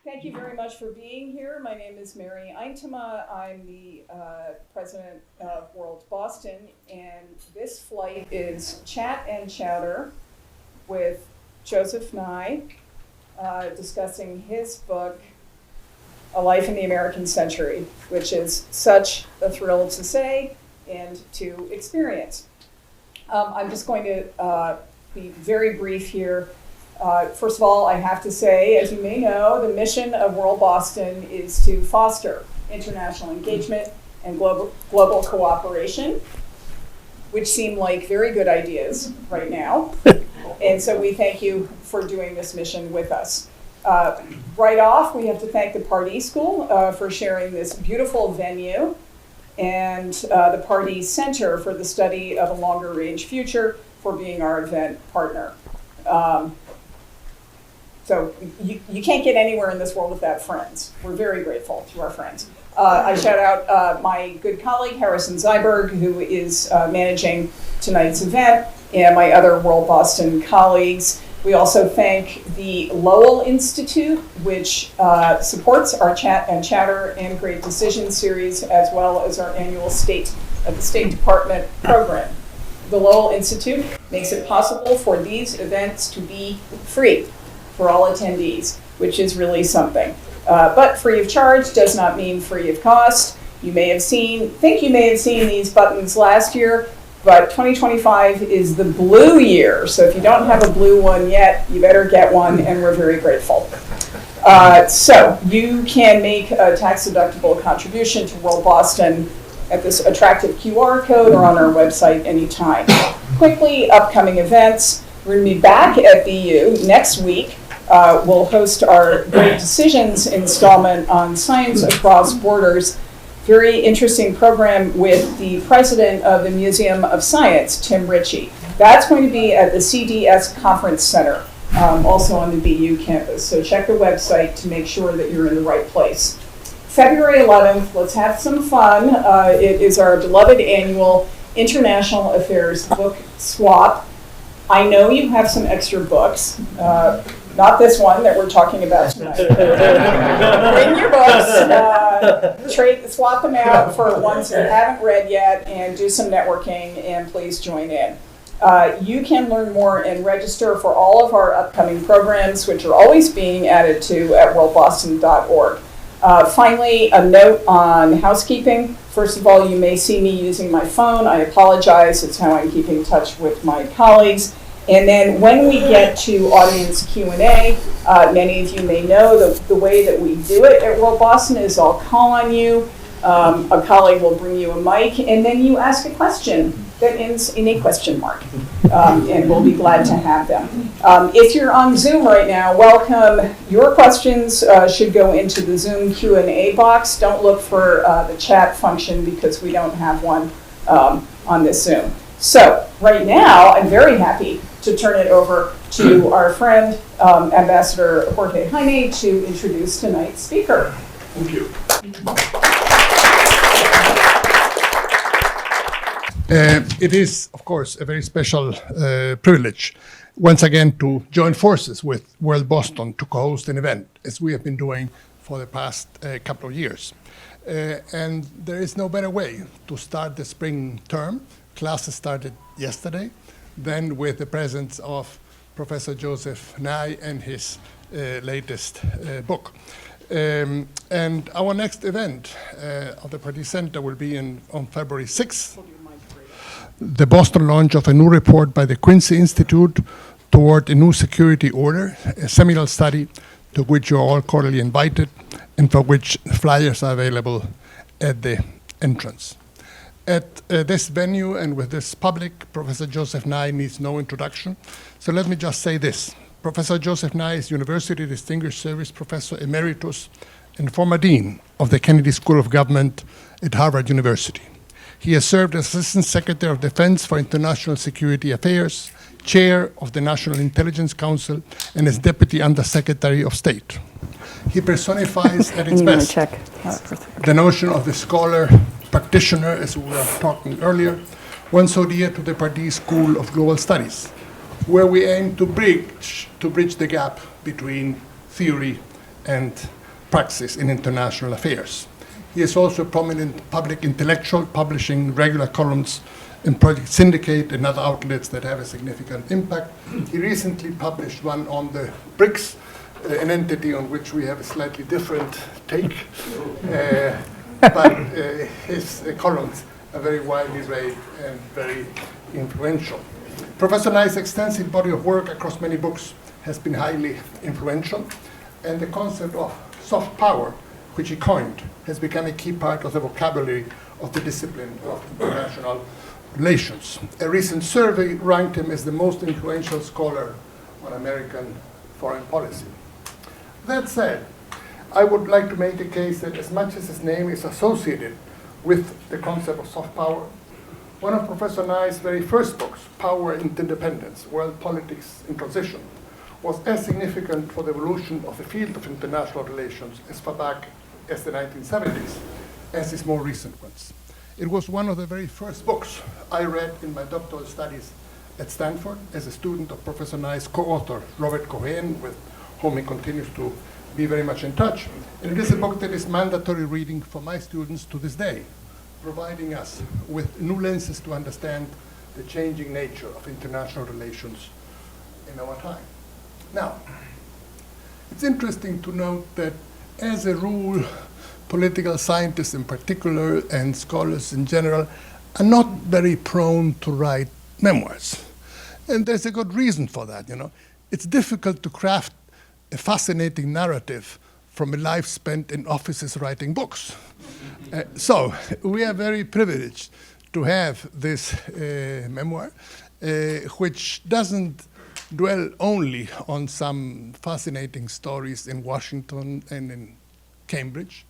Thank you very much for being here. My name is Mary Eintema. I'm the president of World Boston, and this flight is Chat and Chowder with Joseph Nye, discussing his book, A Life in the American Century, which is such a thrill to say and to experience. I'm just going to be very brief here. First of all, I have to say, as you may know, the mission of World Boston is to foster international engagement and global cooperation, which seem like very good ideas right now. And so we thank you for doing this mission with us. Right off, we have to thank the Pardee School for sharing this beautiful venue, and the Pardee Center for the Study of a Longer Range Future for being our event partner. So you can't get anywhere in this world without friends. We're very grateful to our friends. I shout out my good colleague, Harrison Zyberg, who is managing tonight's event, and my other World Boston colleagues. We also thank the Lowell Institute, which supports our Chat and Chatter and Great Decisions series, as well as our annual State of the State Department program. The Lowell Institute makes it possible for these events to be free for all attendees, which is really something. But free of charge does not mean free of cost. You may have seen these buttons last year, but 2025 is the blue year. So if you don't have a blue one yet, you better get one, and we're very grateful. So you can make a tax-deductible contribution to World Boston at this attractive QR code or on our website anytime. Quickly, upcoming events. We're going to be back at BU next week. We'll host our Great Decisions installment on science across borders. Very interesting program with the president of the Museum of Science, Tim Ritchie. That's going to be at the CDS Conference Center, also on the BU campus. So check the website to make sure that you're in the right place. February 11th, let's have some fun. It is our beloved annual International Affairs Book Swap. I know you have some extra books. Not this one that we're talking about tonight. Bring your books, swap them out for ones you haven't read yet, and do some networking, and please join in. You can learn more and register for all of our upcoming programs, which are always being added to at worldboston.org. Finally, a note on housekeeping. First of all, you may see me using my phone. I apologize. It's how I'm keeping in touch with my colleagues. And then when we get to audience Q&A, many of you may know the way that we do it at World Boston is I'll call on you, a colleague will bring you a mic, and then you ask a question that ends in a question mark, and we'll be glad to have them. If you're on Zoom right now, welcome. Your questions should go into the Zoom Q&A box. Don't look for the chat function because we don't have one on this Zoom. So right now, I'm very happy to turn it over to our friend, Ambassador Jorge Jaime, to introduce tonight's speaker. Thank you. It is, of course, a very special privilege once again to join forces with World Boston to co-host an event, as we have been doing for the past couple of years. And there is no better way to start the spring term. Classes started yesterday, then with the presence of Professor Joseph Nye and his latest book. And our next event of the Pardee Center will be on February 6th, the Boston launch of a new report by the Quincy Institute toward a new security order, a seminal study to which you are all cordially invited and for which flyers are available at the entrance. At this venue and with this public, Professor Joseph Nye needs no introduction. So let me just say this. Professor Joseph Nye is University Distinguished Service Professor Emeritus and former Dean of the Kennedy School of Government at Harvard University. He has served as Assistant Secretary of Defense for International Security Affairs, Chair of the National Intelligence Council, and as Deputy Undersecretary of State. He personifies at its best the notion of the scholar practitioner, as we were talking earlier, one so dear to the Pardee School of Global Studies, where we aim to bridge the gap between theory and praxis in international affairs. He is also a prominent public intellectual, publishing regular columns in Project Syndicate and other outlets that have a significant impact. He recently published one on the BRICS, an entity on which we have a slightly different take, but his columns are very widely read and very influential. Professor Nye's extensive body of work across many books has been highly influential, and the concept of soft power, which he coined, has become a key part of the vocabulary of the discipline of international relations. A recent survey ranked him as the most influential scholar on American foreign policy. That said, I would like to make the case that as much as his name is associated with the concept of soft power, one of Professor Nye's very first books, Power and Interdependence, World Politics in Transition, was as significant for the evolution of the field of international relations as far back as the 1970s as his more recent ones. It was one of the very first books I read in my doctoral studies at Stanford as a student of Professor Nye's co-author, Robert Cohen, with whom he continues to be very much in touch. And it is a book that is mandatory reading for my students to this day, providing us with new lenses to understand the changing nature of international relations in our time. Now, it's interesting to note that as a rule, political scientists in particular and scholars in general are not very prone to write memoirs. And there's a good reason for that, It's difficult to craft a fascinating narrative from a life spent in offices writing books. So we are very privileged to have this memoir, which doesn't dwell only on some fascinating stories in Washington and in Cambridge,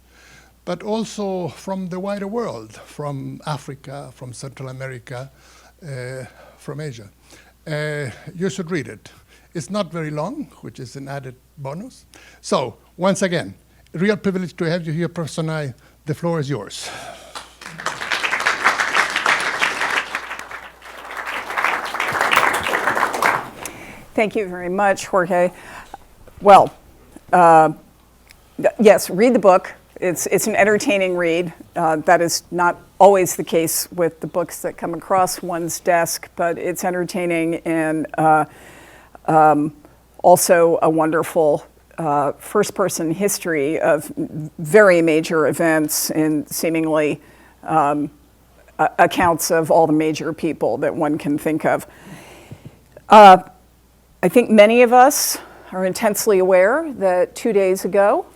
but also from the wider world, from Africa, from Central America, from Asia. You should read it. It's not very long, which is an added bonus. So, once again, real privilege to have you here, Professor Nye. The floor is yours. Thank you very much, Jorge. Well, yes, read the book. It's an entertaining read. That is not always the case with the books that come across one's desk, but it's entertaining and also a wonderful first-person history of very major events and seemingly accounts of all the major people that one can think of. I think many of us are intensely aware that 2 days ago,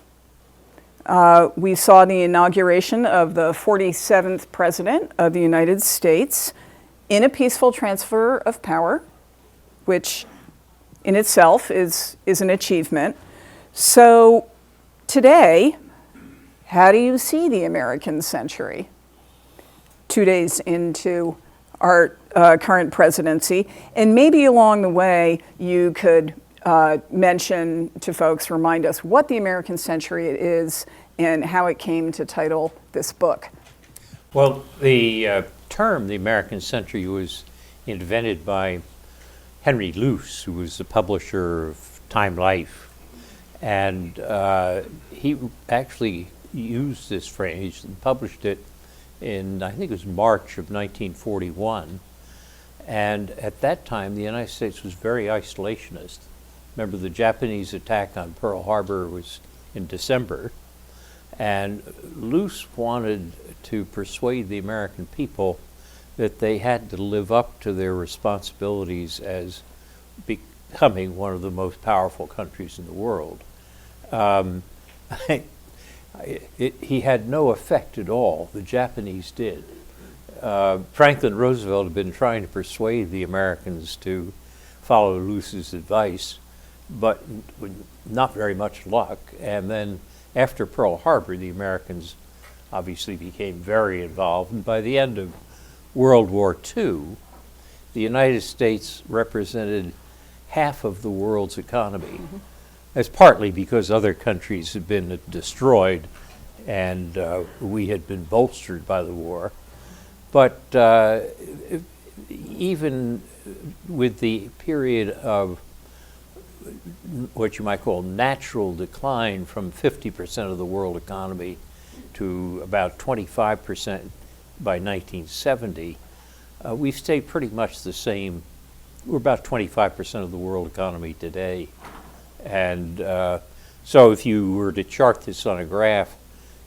we saw the inauguration of the 47th President of the United States in a peaceful transfer of power, which in itself is an achievement. So today, how do you see the American century 2 days into our current presidency? And maybe along the way, you could mention to folks, remind us what the American century is and how it came to title this book. Well, the term, the American century, was invented by Henry Luce, who was the publisher of Time Life. And he actually used this phrase and published it in, I think it was March of 1941. And at that time, the United States was very isolationist. Remember, the Japanese attack on Pearl Harbor was in December. And Luce wanted to persuade the American people that they had to live up to their responsibilities as becoming one of the most powerful countries in the world. He had no effect at all. The Japanese did. Franklin Roosevelt had been trying to persuade the Americans to follow Luce's advice, but with not very much luck. And then after Pearl Harbor, the Americans obviously became very involved. And by the end of World War II, the United States represented half of the world's economy. Mm-hmm. That's partly because other countries had been destroyed and we had been bolstered by the war. But even with the period of what you might call natural decline from 50% of the world economy to about 25% by 1970, we've stayed pretty much the same. We're about 25% of the world economy today. And so if you were to chart this on a graph,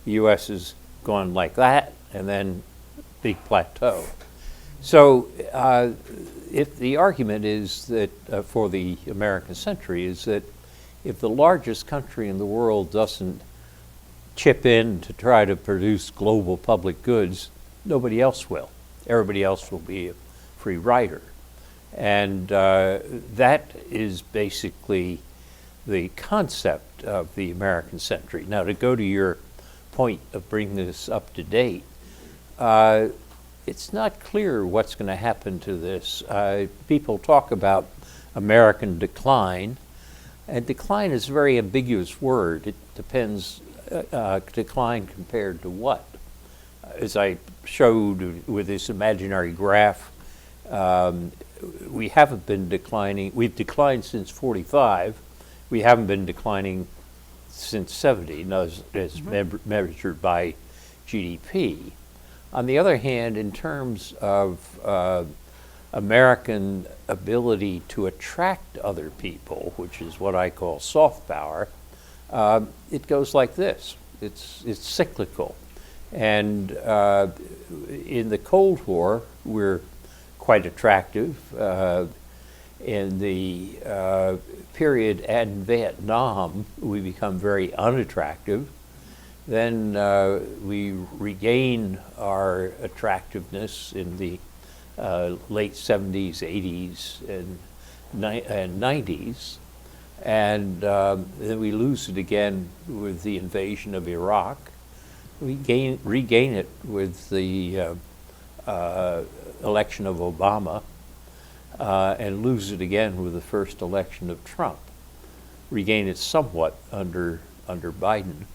the U.S. has gone like that and then big plateau. So if the argument is that for the American century is that if the largest country in the world doesn't chip in to try to produce global public goods, nobody else will. Everybody else will be a free rider. And that is basically the concept of the American century. Now, to go to your point of bringing this up to date, it's not clear what's going to happen to this. People talk about American decline, and decline is a very ambiguous word. It depends, decline compared to what? As I showed with this imaginary graph, we haven't been declining. We've declined since 45. We haven't been declining since 70, as measured by GDP. On the other hand, in terms of American ability to attract other people, which is what I call soft power, it goes like this. It's cyclical. And in the Cold War, we're quite attractive. In the period in Vietnam, we become very unattractive. Then we regain our attractiveness in the late 70s, 80s, and 90s. And then we lose it again with the invasion of Iraq. We regain it with the election of Obama, and lose it again with the first election of Trump. Regain it somewhat under Biden.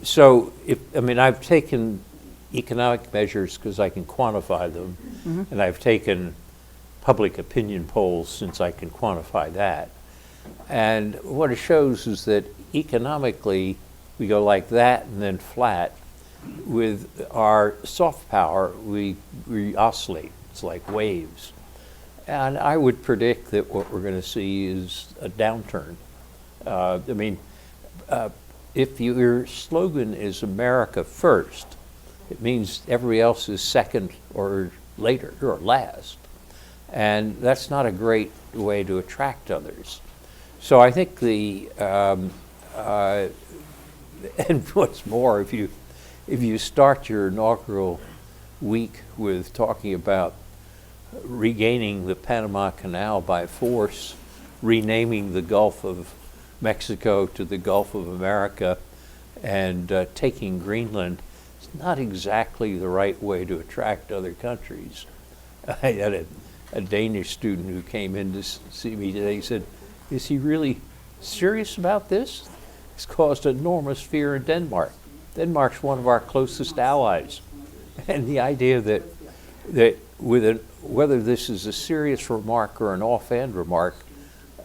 So, I've taken economic measures because I can quantify them, and I've taken public opinion polls since I can quantify that. And what it shows is that economically, we go like that and then flat. With our soft power, we oscillate. It's like waves. And I would predict that what we're going to see is a downturn. If your slogan is America first, it means everybody else is second or later or last. And that's not a great way to attract others. So I think and what's more, if you start your inaugural week with talking about regaining the Panama Canal by force, renaming the Gulf of Mexico to the Gulf of America, and taking Greenland, it's not exactly the right way to attract other countries. I had a Danish student who came in to see me today. He said, "Is he really serious about this?" It's caused enormous fear in Denmark. Denmark's one of our closest allies. And the idea that whether this is a serious remark or an offhand remark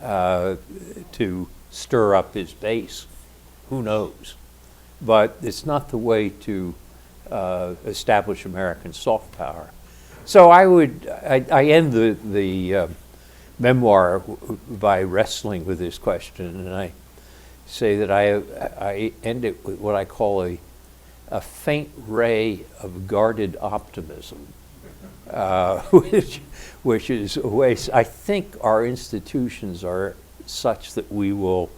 to stir up his base, who knows? But it's not the way to establish American soft power. So I end the memoir by wrestling with this question, and I say that I end it with what I call a faint ray of guarded optimism, which is a way. I think our institutions are such that we will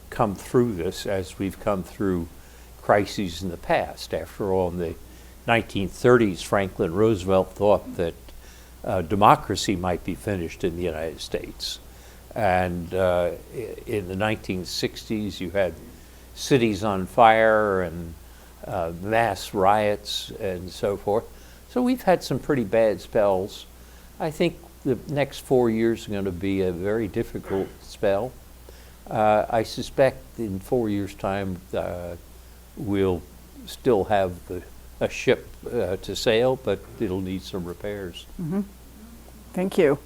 come through this as we've come through crises in the past. After all, in the 1930s, Franklin Roosevelt thought that democracy might be finished in the United States. And in the 1960s, you had cities on fire and mass riots and so forth. So we've had some pretty bad spells. I think the next 4 years are going to be a very difficult spell. I suspect in 4 years' time we'll still have a ship to sail, but it'll need some repairs. Thank you.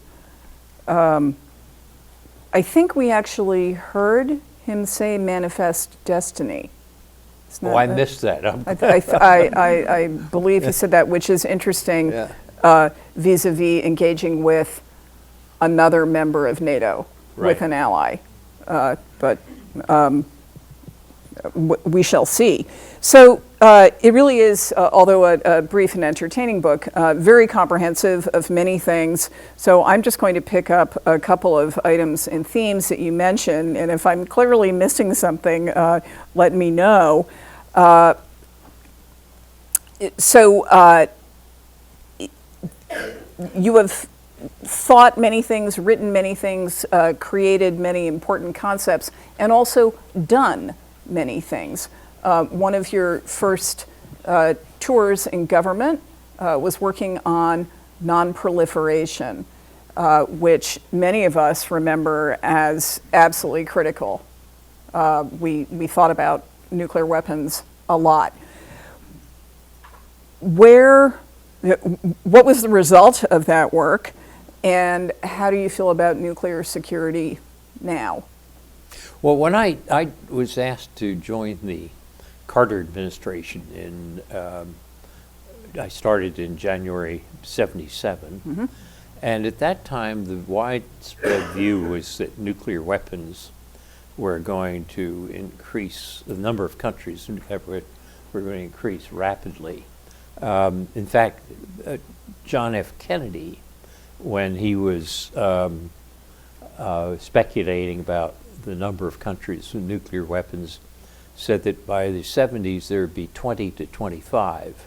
I think we actually heard him say manifest destiny. Isn't Oh, I that- missed that. I believe he said that, which is interesting vis-a-vis engaging with another member of NATO, Right. with an ally. But we shall see. So it really is, although a brief and entertaining book, very comprehensive of many things. So I'm just going to pick up a couple of items and themes that you mentioned, and if I'm clearly missing something, let me know. So you have thought many things, written many things, created many important concepts, and also done many things. One of your first tours in government was working on nonproliferation, which many of us remember as absolutely critical. We thought about nuclear weapons a lot. What was the result of that work, and how do you feel about nuclear security now? Well, when I was asked to join the Carter administration I started in January '77, and at that time the widespread view was that nuclear weapons were going to increase, the number of countries were going to increase rapidly. In fact, John F. Kennedy, when he was speculating about the number of countries with nuclear weapons, said that by the 70s there would be 20 to 25.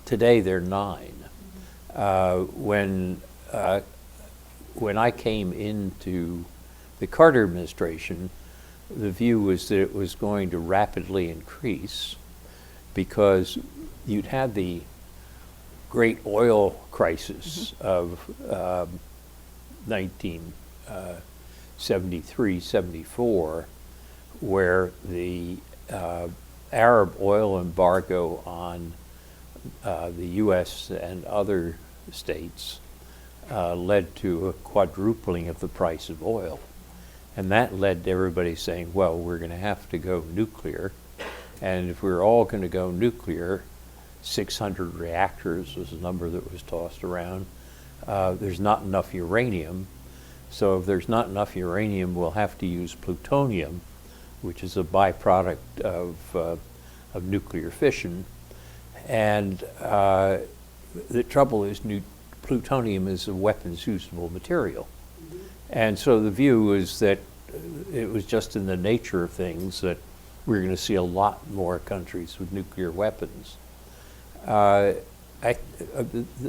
Today there are 9. When I came into the Carter administration, the view was that it was going to rapidly increase because you'd had the great oil crisis of 1973, 74, where the Arab oil embargo on the U.S. and other states led to a quadrupling of the price of oil. And that led to everybody saying, well, we're going to have to go nuclear. And if we're all going to go nuclear, 600 reactors was a number that was tossed around. There's not enough uranium. So if there's not enough uranium, we'll have to use plutonium, which is a byproduct of nuclear fission. And the trouble is plutonium is a weapons-usable material. And so the view is that it was just in the nature of things that we're going to see a lot more countries with nuclear weapons. The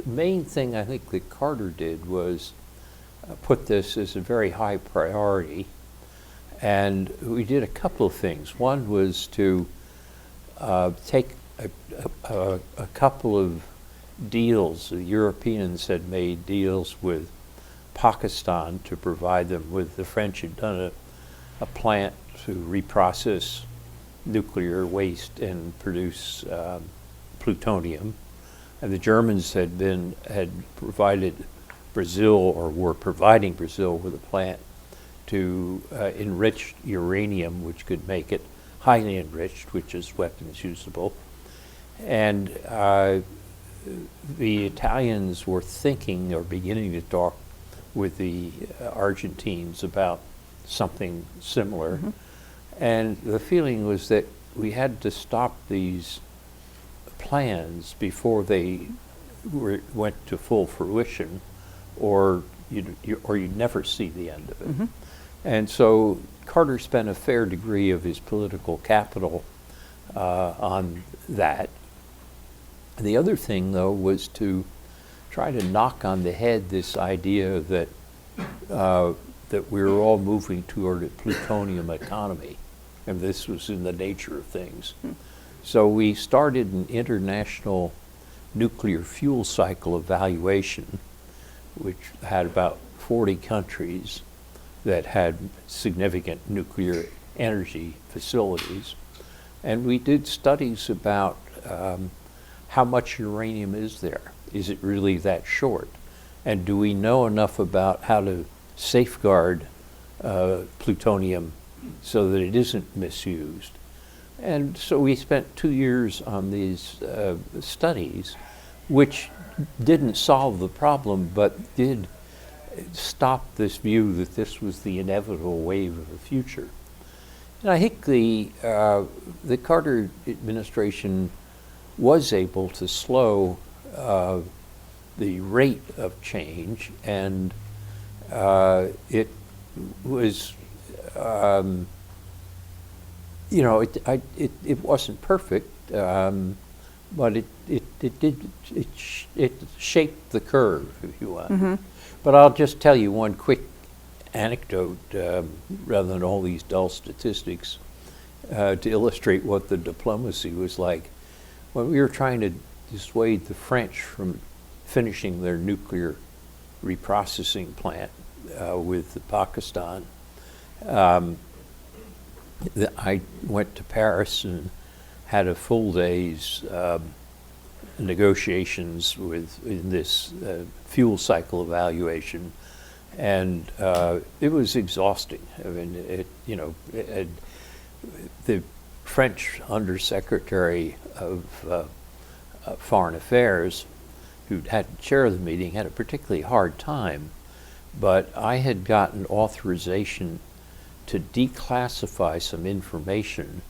main thing I think that Carter did was put this as a very high priority. And we did a couple of things. One was to take a couple of deals. The Europeans had made deals with Pakistan to provide them with, the French had done a plant to reprocess nuclear waste and produce plutonium. And the Germans had provided Brazil, or were providing Brazil with a plant to enrich uranium, which could make it highly enriched, which is weapons usable. And the Italians were thinking or beginning to talk with the Argentines about something similar. And the feeling was that we had to stop these plans before they went to full fruition, or you'd never see the end of it. And so Carter spent a fair degree of his political capital on that. The other thing, though, was to try to knock on the head this idea that that we were all moving toward a plutonium economy, and this was in the nature of things. So we started an international nuclear fuel cycle evaluation, which had about 40 countries that had significant nuclear energy facilities. And we did studies about how much uranium is there? Is it really that short? And do we know enough about how to safeguard plutonium so that it isn't misused. And so we spent 2 years on these studies, which didn't solve the problem, but did stop this view that this was the inevitable wave of the future. And I think the Carter administration was able to slow the rate of change, and it was, it wasn't perfect, but it shaped the curve, if you want. Mm-hmm. But I'll just tell you one quick anecdote, rather than all these dull statistics, to illustrate what the diplomacy was like. When we were trying to dissuade the French from finishing their nuclear reprocessing plant with Pakistan, I went to Paris and had a full day's negotiations in this fuel cycle evaluation, and it was exhausting. I mean, the French Undersecretary of Foreign Affairs, who had chair of the meeting, had a particularly hard time, but I had gotten authorization to declassify some information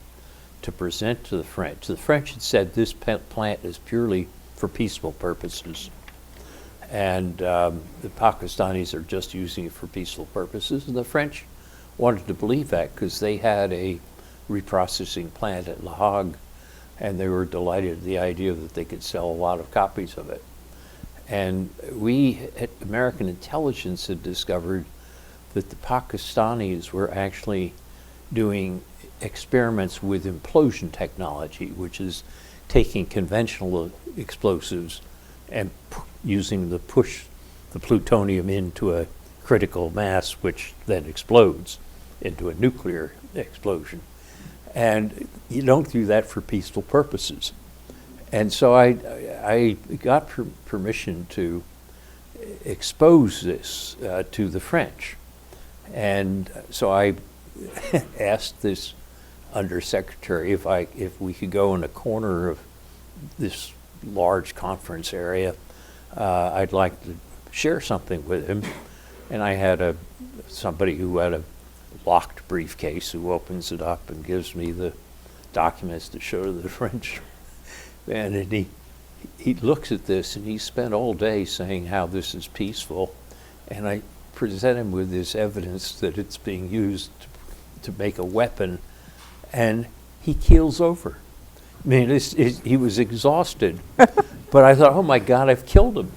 to present to the French. The French had said this plant is purely for peaceful purposes, and the Pakistanis are just using it for peaceful purposes, and the French wanted to believe that because they had a reprocessing plant at La Hague, and they were delighted at the idea that they could sell a lot of copies of it. And we at American intelligence had discovered that the Pakistanis were actually doing experiments with implosion technology, which is taking conventional explosives and using to push the plutonium into a critical mass, which then explodes into a nuclear explosion. And you don't do that for peaceful purposes. And so I got permission to expose this to the French. And so I asked this undersecretary if we could go in a corner of this large conference area. I'd like to share something with him. And I had somebody who had a locked briefcase who opens it up and gives me the documents to show to the French. And he looks at this, and he spent all day saying how this is peaceful. And I present him with this evidence that it's being used to make a weapon, and he keels over. I mean, he was exhausted, but I thought, oh my God, I've killed him.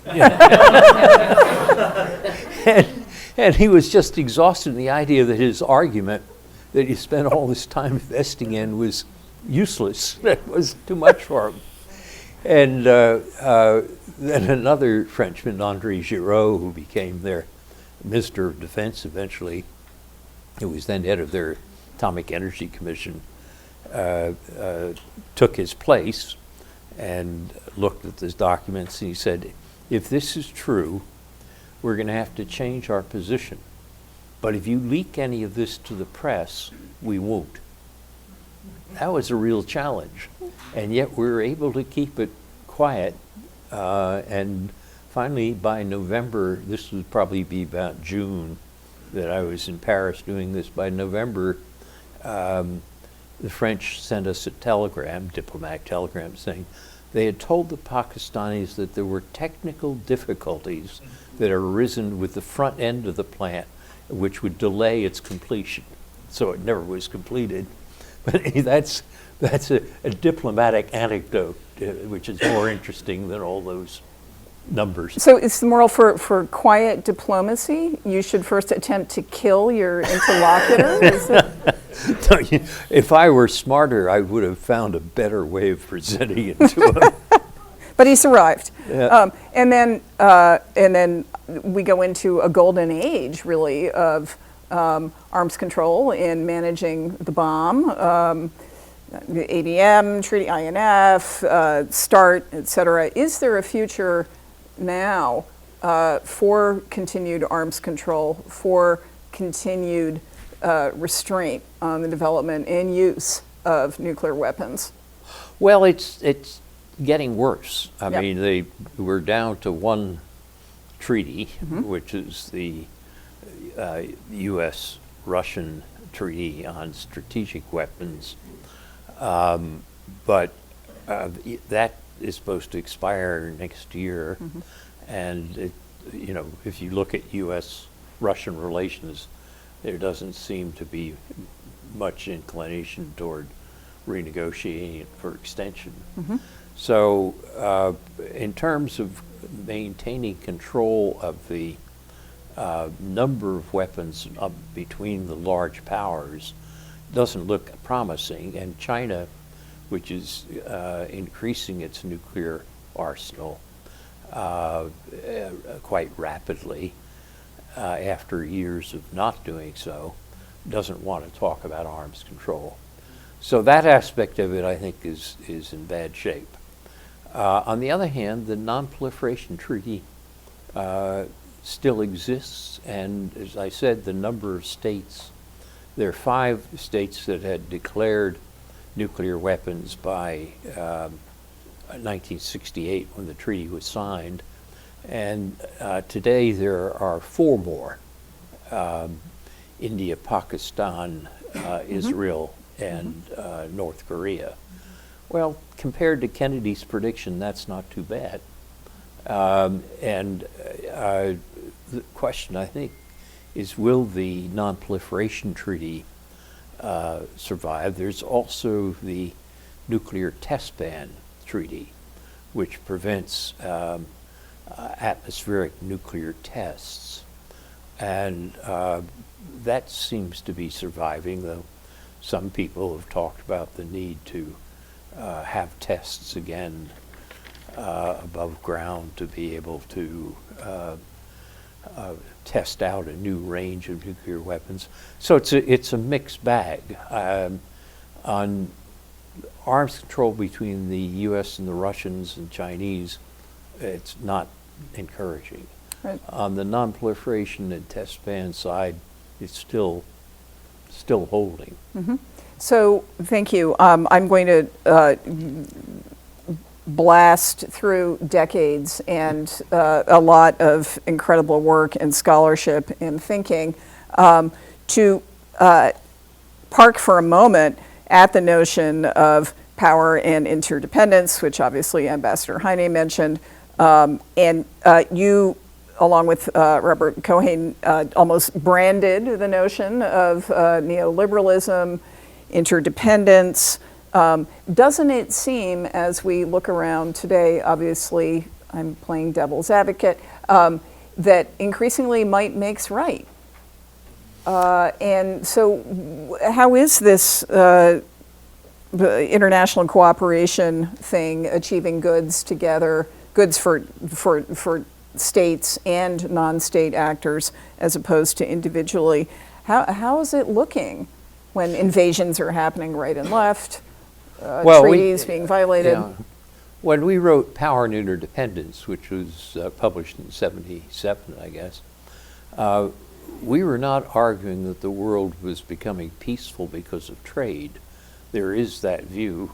And he was just exhausted in the idea that his argument that he spent all this time investing in was useless. That was too much for him. And then another Frenchman, André Giraud, who became their Minister of Defense eventually, who was then head of their Atomic Energy Commission, took his place and looked at these documents, and he said, if this is true, we're going to have to change our position. But if you leak any of this to the press, we won't. That was a real challenge. And yet we were able to keep it quiet. And finally, by November, this would probably be about June that I was in Paris doing this. By November, the French sent us a telegram, diplomatic telegram, saying they had told the Pakistanis that there were technical difficulties that had arisen with the front end of the plant, which would delay its completion. So it never was completed. But that's a diplomatic anecdote, which is more interesting than all those numbers. So it's the moral for quiet diplomacy. You should first attempt to kill your interlocutor. Is it? If I were smarter, I would have found a better way of presenting it to him. But he survived. Yeah. And then we go into a golden age, really, of arms control in managing the bomb, the ABM, Treaty INF, START, et cetera. Is there a future now for continued arms control, for continued restraint on the development and use of nuclear weapons? Well, it's getting worse. I Yep. mean, we're down to one treaty, which is the U.S.-Russian treaty on strategic weapons, but that is supposed to expire next year, and if you look at U.S.-Russian relations, there doesn't seem to be much inclination toward renegotiating it for extension. So in terms of maintaining control of the number of weapons between the large powers doesn't look promising, and China, which is increasing its nuclear arsenal quite rapidly after years of not doing so, doesn't want to talk about arms control. So that aspect of it, I think, is in bad shape. On the other hand, the Nonproliferation Treaty still exists, and as I said, the number of states, there are 5 states that had declared nuclear weapons by 1968 when the treaty was signed, and today there are 4 more, India, Pakistan, Israel, and North Korea. Well, compared to Kennedy's prediction, that's not too bad. And the question, I think, is will the Non-Proliferation Treaty survive? There's also the Nuclear Test Ban Treaty, which prevents atmospheric nuclear tests. And that seems to be surviving, though some people have talked about the need to have tests again above ground to be able to test out a new range of nuclear weapons. So it's a mixed bag. On arms control between the U.S. and the Russians and Chinese, it's not encouraging. Right. On the non-proliferation and test ban side, it's still holding. So, thank you. I'm going to blast through decades and a lot of incredible work and scholarship and thinking to park for a moment at the notion of power and interdependence, which obviously Ambassador Heine mentioned. And you, along with Robert Cohen, almost branded the notion of neoliberalism, interdependence. Doesn't it seem, as we look around today, obviously I'm playing devil's advocate, that increasingly might makes right? And so how is this international cooperation thing achieving goods together, goods for states and non-state actors as opposed to individually? How is it looking when invasions are happening right and left, treaties being violated? Yeah. When we wrote Power and Interdependence, which was published in '77, I guess, we were not arguing that the world was becoming peaceful because of trade. There is that view.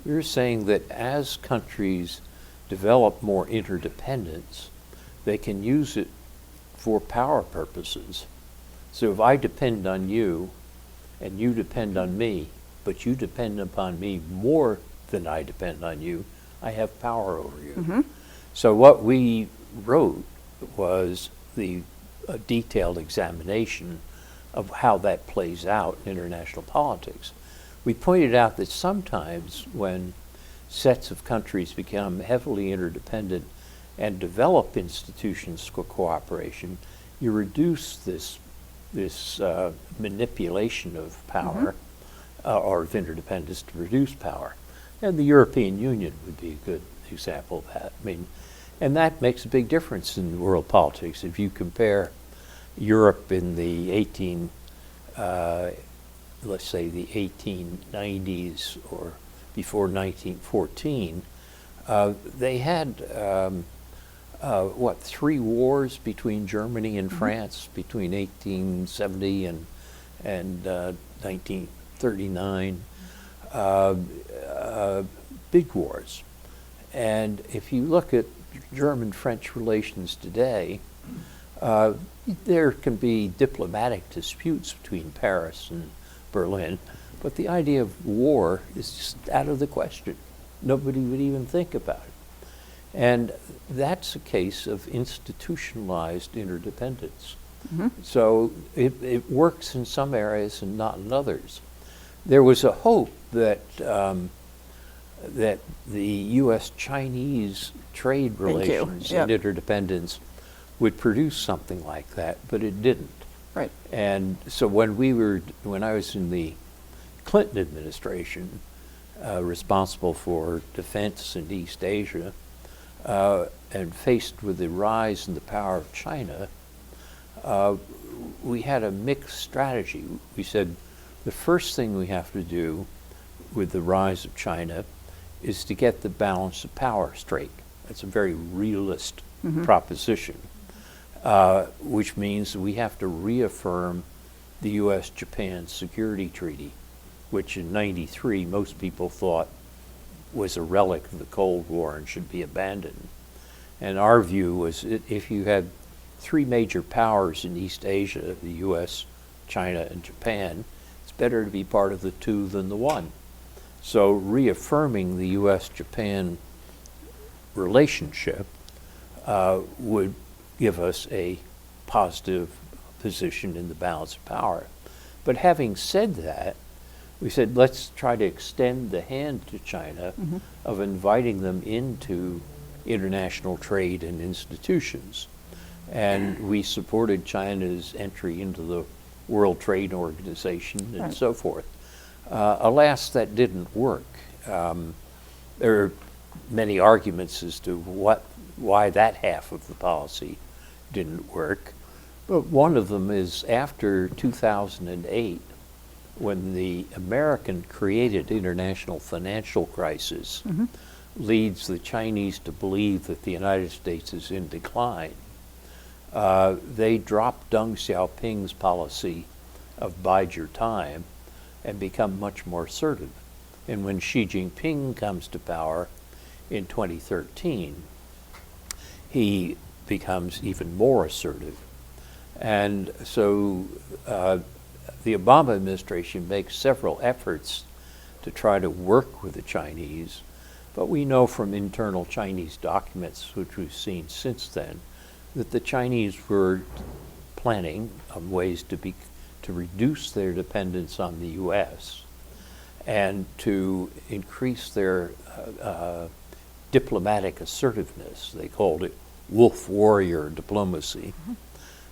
We were saying that as countries develop more interdependence, they can use it for power purposes. So if I depend on you, and you depend on me, but you depend upon me more than I depend on you, I have power over you. So what we wrote was the detailed examination of how that plays out in international politics. We pointed out that sometimes when sets of countries become heavily interdependent and develop institutions for cooperation, you reduce this manipulation of power or of interdependence to reduce power. And the European Union would be a good example of that. I mean, and that makes a big difference in world politics. If you compare Europe in the let's say the 1890s or before 1914, they had 3 wars between Germany and France between 1870 and 1939, big wars. And if you look at German-French relations today, there can be diplomatic disputes between Paris and Berlin, but the idea of war is just out of the question. Nobody would even think about it. And that's a case of institutionalized interdependence. So it works in some areas and not in others. There was a hope that that the U.S.-Chinese trade relations and interdependence would produce something like that, but it didn't. Right. And so when I was in the Clinton administration, responsible for defense in East Asia, and faced with the rise in the power of China, we had a mixed strategy. We said the first thing we have to do with the rise of China is to get the balance of power straight. That's a very realist proposition, which means we have to reaffirm the U.S.-Japan Security Treaty, which in '93 most people thought was a relic of the Cold War and should be abandoned. And our view was if you had 3 major powers in East Asia, the U.S., China, and Japan, it's better to be part of the 2 than the 1. So reaffirming the U.S.-Japan relationship would give us a positive position in the balance of power. But having said that, we said, let's try to extend the hand to China of inviting them into international trade and institutions. And we supported China's entry into the World Trade Organization and so forth. Alas, that didn't work. There are many arguments as to why that half of the policy didn't work. But one of them is after 2008, when the American created international financial crisis leads the Chinese to believe that the United States is in decline, they dropped Deng Xiaoping's policy of bide your time and become much more assertive. And when Xi Jinping comes to power in 2013, he becomes even more assertive. And so the Obama administration makes several efforts to try to work with the Chinese, but we know from internal Chinese documents, which we've seen since then, that the Chinese were planning on ways to reduce their dependence on the U.S. and to increase their diplomatic assertiveness. They called it wolf warrior diplomacy.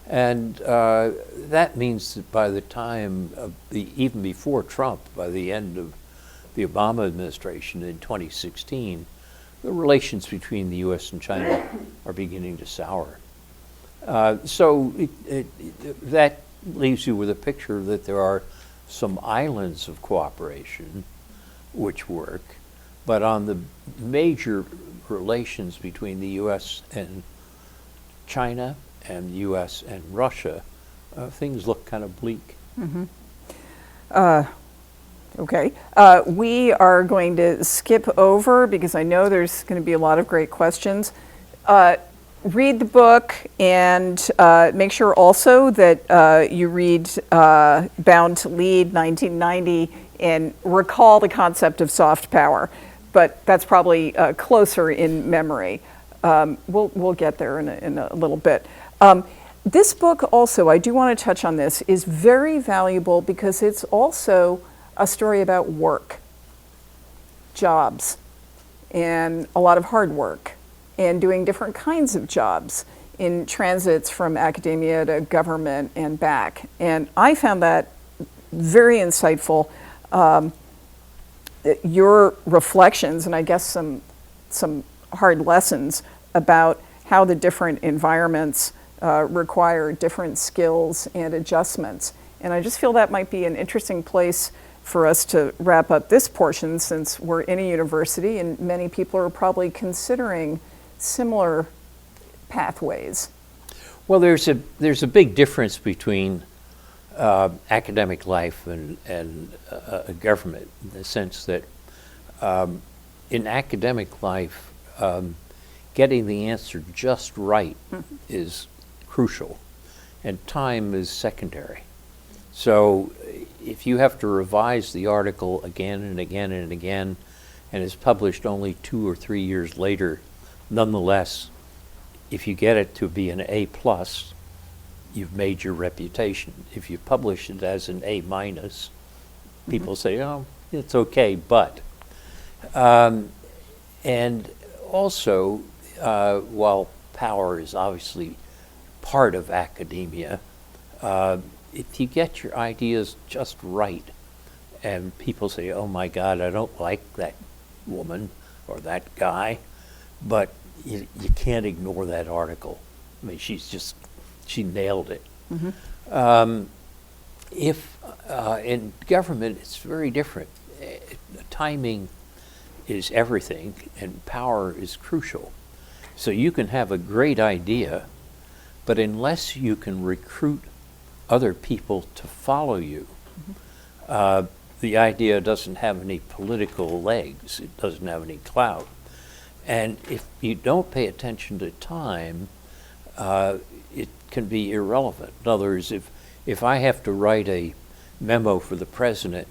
And that means that by the time, even before Trump, by the end of the Obama administration in 2016, the relations between the U.S. and China are beginning to sour. So that leaves you with a picture that there are some islands of cooperation which work, but on the major relations between the U.S. and China and the U.S. and Russia, things look kind of bleak. Okay. We are going to skip over, because I know there's going to be a lot of great questions. Read the book, and make sure also that you read Bound to Lead 1990 and recall the concept of soft power. But that's probably closer in memory. We'll get there in a little bit. This book also, I do want to touch on this, is very valuable because it's also a story about work, jobs, and a lot of hard work, and doing different kinds of jobs in transits from academia to government and back. And I found that very insightful. Your reflections, and I guess some hard lessons about how the different environments require different skills and adjustments. And I just feel that might be an interesting place for us to wrap up this portion, since we're in a university and many people are probably considering similar pathways? Well, there's a big difference between academic life and government, in the sense that in academic life, getting the answer just right is crucial, and time is secondary. So if you have to revise the article again and again and again, and it's published only 2 or 3 years later, nonetheless, if you get it to be an A+, you've made your reputation. If you publish it as an A-, people say, oh, it's okay, but. And also, while power is obviously part of academia, if you get your ideas just right, and people say, oh my God, I don't like that woman or that guy, but you can't ignore that article. I mean, she nailed it. If in government, it's very different. Timing is everything, and power is crucial. So you can have a great idea, but unless you can recruit other people to follow you, the idea doesn't have any political legs. It doesn't have any clout. And if you don't pay attention to time, it can be irrelevant. In other words, if I have to write a memo for the president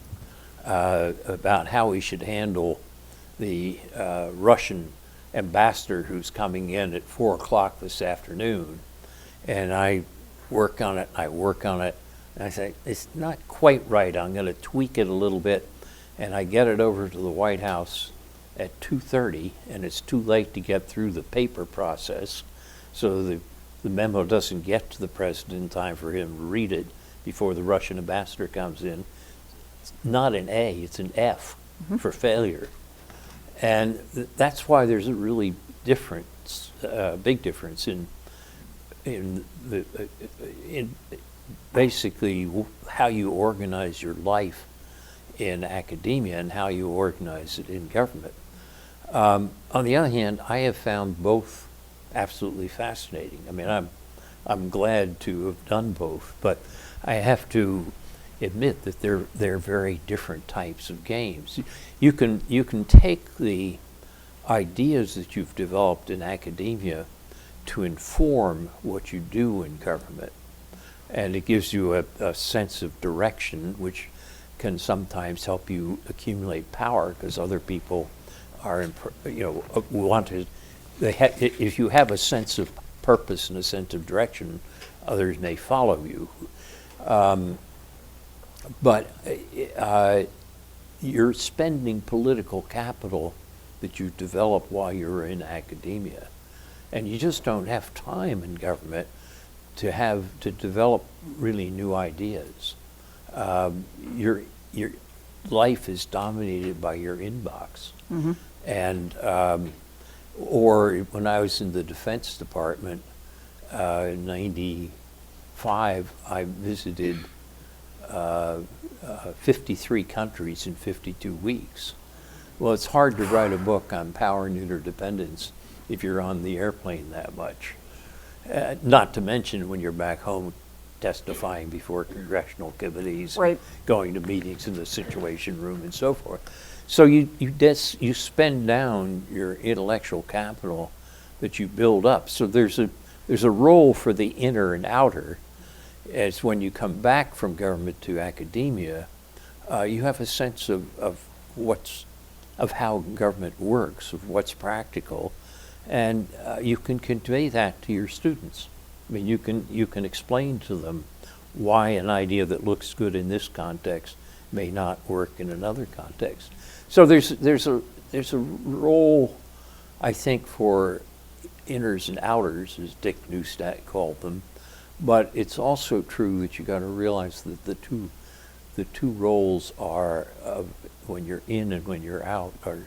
about how he should handle the Russian ambassador who's coming in at 4 o'clock this afternoon, and I work on it, and I say, it's not quite right, I'm going to tweak it a little bit, and I get it over to the White House at 2:30, and it's too late to get through the paper process, so the memo doesn't get to the president in time for him to read it before the Russian ambassador comes in. It's not an A, it's an F for failure. And that's why there's a really difference, big difference in basically how you organize your life in academia and how you organize it in government. On the other hand, I have found both absolutely fascinating. I mean, I'm glad to have done both, but I have to admit that they're very different types of games. You can take the ideas that you've developed in academia to inform what you do in government, and it gives you a sense of direction, which can sometimes help you accumulate power because other people are, want to. If you have a sense of purpose and a sense of direction, others may follow you. But you're spending political capital that you develop while you're in academia, and you just don't have time in government to develop really new ideas. Your life is dominated by your inbox, and or when I was in the Defense Department in '95, I visited 53 countries in 52 weeks. Well, it's hard to write a book on power and interdependence if you're on the airplane that much. Not to mention when you're back home testifying before congressional committees, right, going to meetings in the Situation Room and so forth. So you spend down your intellectual capital that you build up. So there's a role for the inner and outer. As when you come back from government to academia, you have a sense of how government works, of what's practical, and you can convey that to your students. I mean, you can explain to them why an idea that looks good in this context may not work in another context. So there's a role, I think, for inners and outers, as Dick Neustadt called them. But it's also true that you got to realize that the two roles are when you're in and when you're out are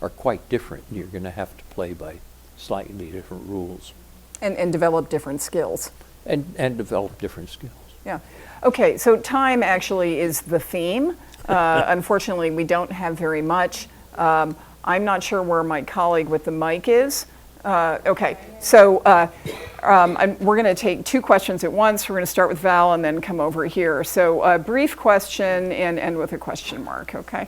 quite different. You're going to have to play by slightly different rules. And develop different skills. And develop different skills. Yeah. Okay, so time actually is the theme. Unfortunately, we don't have very much. I'm not sure where my colleague with the mic is. Okay, so we're going to take two questions at once. We're going to start with Val and then come over here. So a brief question and end with a question mark, okay?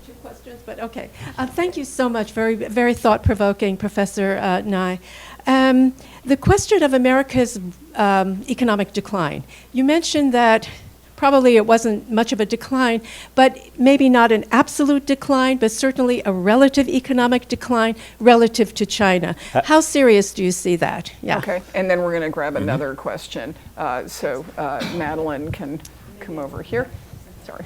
Two questions, but okay. Thank you so much. Very, very thought-provoking, Professor Nye. The question of America's economic decline. You mentioned that probably it wasn't much of a decline, but maybe not an absolute decline, but certainly a relative economic decline relative to China. How serious do you see that? Yeah. Okay, and then we're going to grab another question. So Madeline can come over here. Sorry.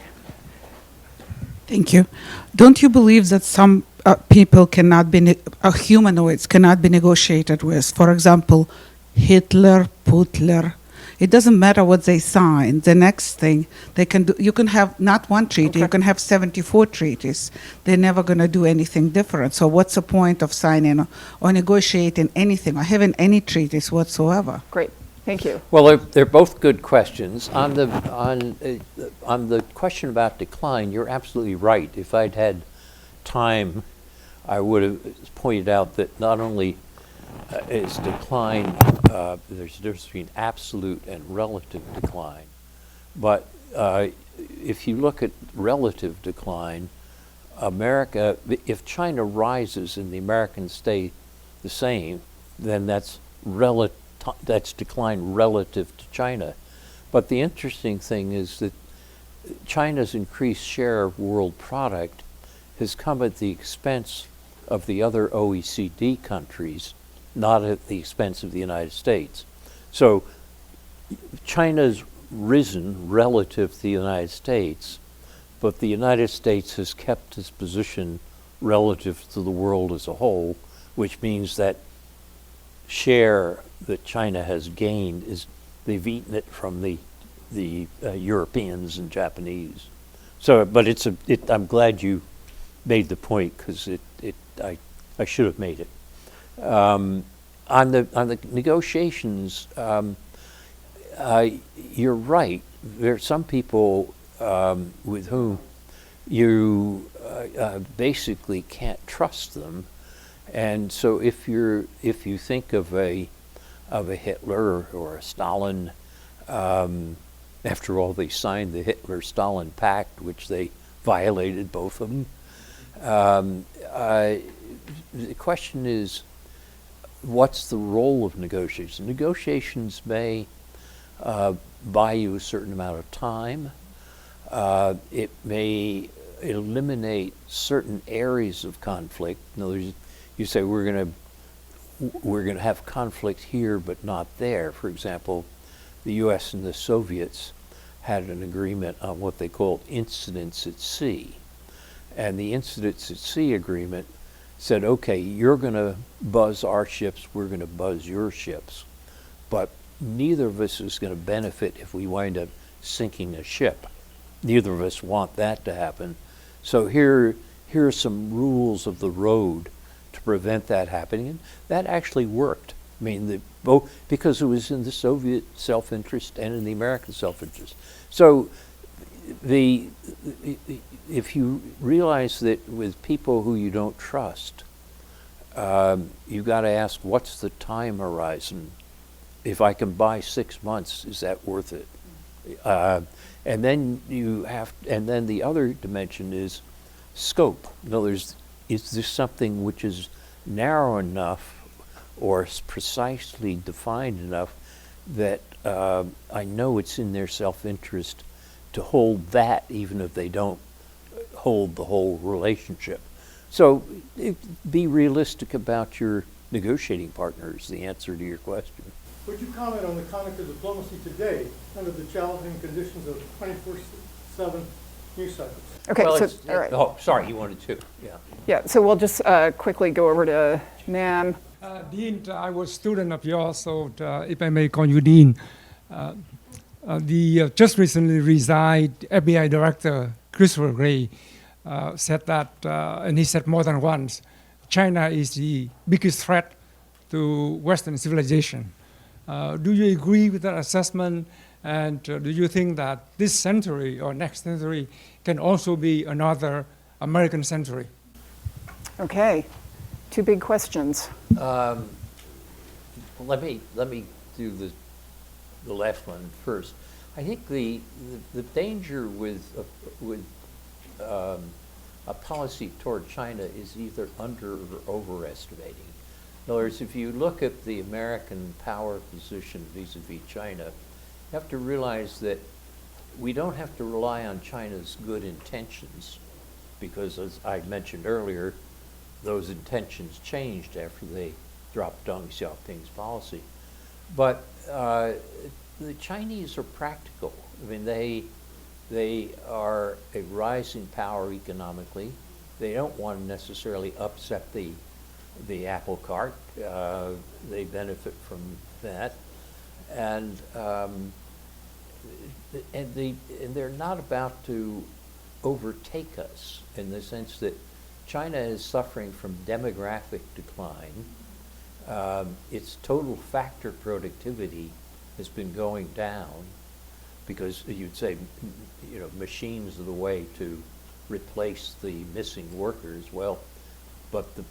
Thank you. Don't you believe that some people cannot be, humanoids cannot be negotiated with? For example, Hitler, Putler. It doesn't matter what they sign. The next thing they can do, you can have not one treaty, you can have 74 treaties. They're never going to do anything different. So what's the point of signing or negotiating anything or having any treaties whatsoever? Great, thank you. Well, they're both good questions. On the question about decline, you're absolutely right. If I'd had time, I would have pointed out that not only is decline, there's a difference between absolute and relative decline. But if you look at relative decline, America, if China rises and the Americans stay the same, then that's decline relative to China. But the interesting thing is that China's increased share of world product has come at the expense of the other OECD countries, not at the expense of the United States. So China's risen relative to the United States, but the United States has kept its position relative to the world as a whole, which means that share that China has gained is they've eaten it from the Europeans and Japanese. So, but I'm glad you made the point because I should have made it. On the negotiations, you're right. There are some people with whom you basically can't trust them, and so if you think of a Hitler or a Stalin, after all, they signed the Hitler-Stalin Pact, which they violated, both of them. The question is, what's the role of negotiations? Negotiations may buy you a certain amount of time. It may eliminate certain areas of conflict. In other words, you say we're going to have conflict here, but not there. For example, the U.S. and the Soviets had an agreement on what they called incidents at sea, and the incidents at sea agreement said, okay, you're going to buzz our ships, we're going to buzz your ships, but neither of us is going to benefit if we wind up sinking a ship. Neither of us want that to happen. So here are some rules of the road to prevent that happening. And that actually worked. I mean, both because it was in the Soviet self-interest and in the American self-interest. So if you realize that with people who you don't trust, you've got to ask, what's the time horizon? If I can buy 6 months, is that worth it? And then and then the other dimension is scope. In other words, is this something which is narrow enough or precisely defined enough that I know it's in their self-interest to hold that, even if they don't hold the whole relationship. So be realistic about your negotiating partners, the answer to your question. Would you comment on the conduct of diplomacy today under the challenging conditions of 24/7 news cycles? Okay, Well, so, all right. Oh, sorry, you wanted to, yeah. Yeah, so we'll just quickly go over to Nan. Dean, I was a student of yours, so if I may call you Dean. The just recently resigned FBI Director Christopher Wray said that, and he said more than once, China is the biggest threat to Western civilization. Do you agree with that assessment? And do you think that this century or next century can also be another American century? Okay, Two big questions. Let me do the last one first. I think the danger with a policy toward China is either under or overestimating. In other words, if you look at the American power position vis-a-vis China, you have to realize that we don't have to rely on China's good intentions, because as I mentioned earlier, those intentions changed after they dropped Deng Xiaoping's policy. But the Chinese are practical. I mean, they are a rising power economically. They don't want to necessarily upset the apple cart. They benefit from that, and they're not about to overtake us in the sense that China is suffering from demographic decline. Its total factor productivity has been going down because you'd say, you know, machines are the way to replace the missing workers. Well, but the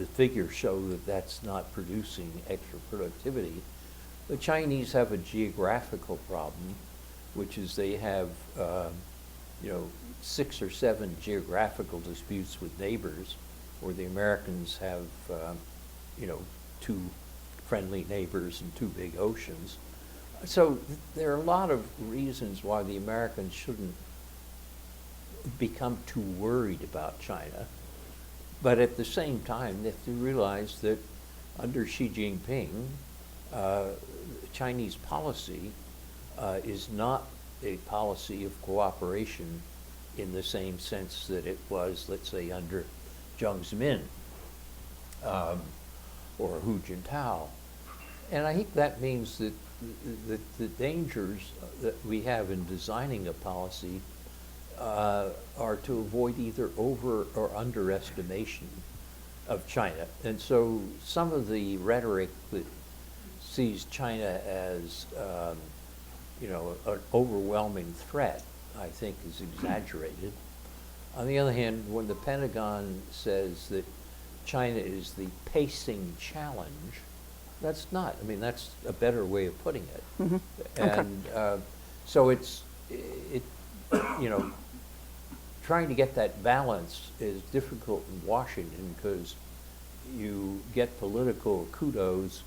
figures show that that's not producing extra productivity. The Chinese have a geographical problem, which is they have, 6 or 7 geographical disputes with neighbors, where the Americans have, 2 friendly neighbors and 2 big oceans. So there are a lot of reasons why the Americans shouldn't become too worried about China. But at the same time, they have to realize that under Xi Jinping, Chinese policy is not a policy of cooperation in the same sense that it was, let's say, under Jiang Zemin or Hu Jintao. And I think that means that the dangers that we have in designing a policy are to avoid either over or underestimation of China. And so some of the rhetoric that sees China as an overwhelming threat, I think, is exaggerated. On the other hand, when the Pentagon says that China is the pacing challenge, that's not. I mean, that's a better way of putting it. Mm-hmm. And so trying to get that balance is difficult in Washington because you get political kudos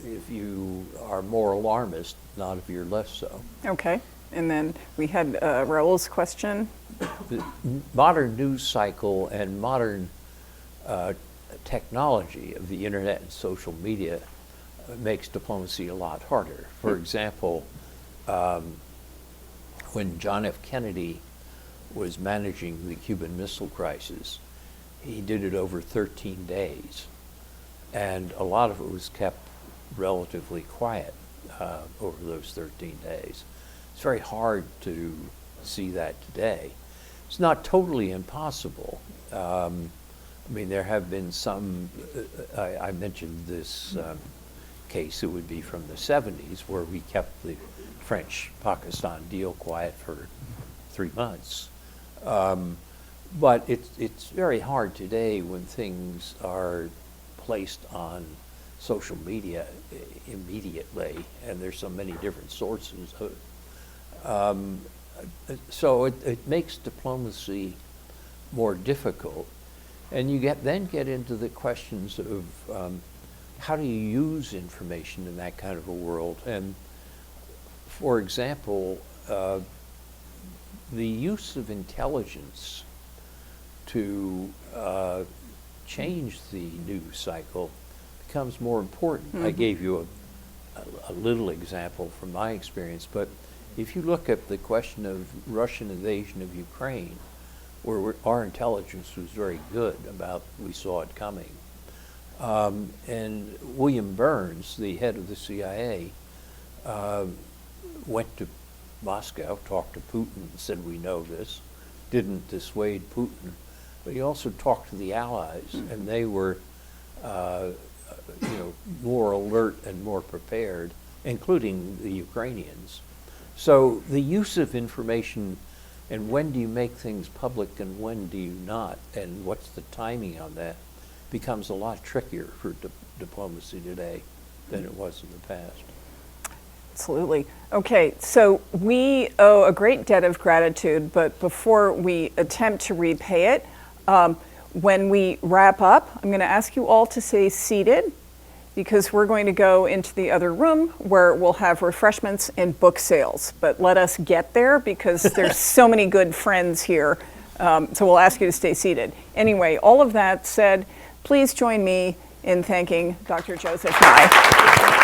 if you are more alarmist, not if you're less so. Okay. And then we had Raul's question. The modern news cycle and modern technology of the internet and social media makes diplomacy a lot harder. For example, when John F. Kennedy was managing the Cuban Missile Crisis, he did it over 13 days. And a lot of it was kept relatively quiet over those 13 days. It's very hard to see that today. It's not totally impossible. I mean, there have been some, I mentioned this case, it would be from the 70s, where we kept the French-Pakistan deal quiet for 3 months. But it's very hard today when things are placed on social media immediately, and there's so many different sources. So it makes diplomacy more difficult, and you then get into the questions of how do you use information in that kind of a world. And for example, the use of intelligence to change the news cycle becomes more important. Mm-hmm. I gave you a little example from my experience, but if you look at the question of Russian invasion of Ukraine, where our intelligence was very good about, we saw it coming. And William Burns, the head of the CIA, went to Moscow, talked to Putin, and said, we know this, didn't dissuade Putin. But he also talked to the allies, and they were more alert and more prepared, including the Ukrainians. So the use of information, and when do you make things public and when do you not, and what's the timing on that, becomes a lot trickier for diplomacy today than it was in the past. Absolutely. Okay, so we owe a great debt of gratitude, but before we attempt to repay it, when we wrap up, I'm going to ask you all to stay seated because we're going to go into the other room where we'll have refreshments and book sales. But let us get there because there's so many good friends here. So we'll ask you to stay seated. Anyway, all of that said, please join me in thanking Dr. Joseph Nye.